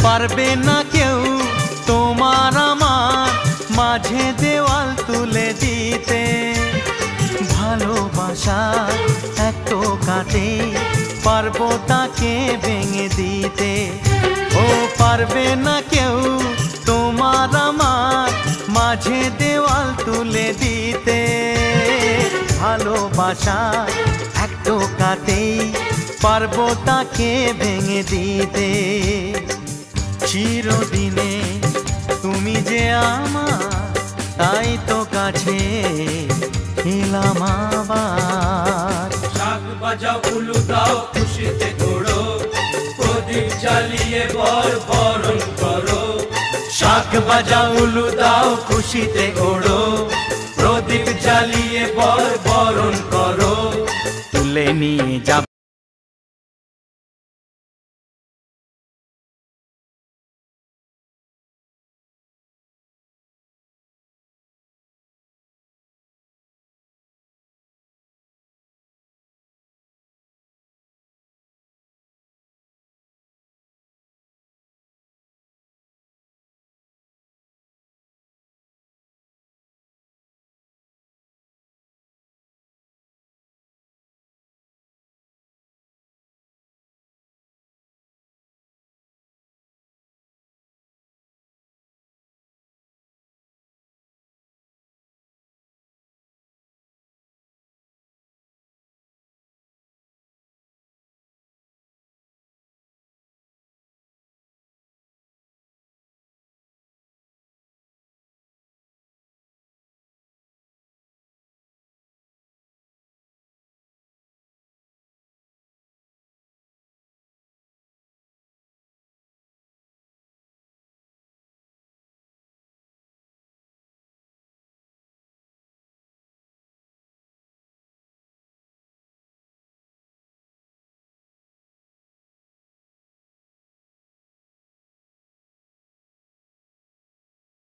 পারবে না কেউ তোমার আমার মাঝে দেওয়াল তুলে দিতে। ভালোবাসা এক টোকাতে পারবো তাকে ভেঙে দিতে। ও পারবে না কেউ তোমার আমার মাঝে দেওয়াল তুলে দিতে। ভালোবাসা এক টোকাতেই পারবো তাকে ভেঙে দিতে। চিরদিনে তুমি যে আমার, তাই তো কাছে এলাম আবার। শাক বাজাও উলু দাও খুশিতে ঘোড়ো, প্রদীপ জ্বালিয়ে বরণ করো। শাক বাজাও উলু দাও খুশিতে ঘোড়ো, প্রদীপ জ্বালিয়ে বরণ করো। তুলে নিয়ে যাব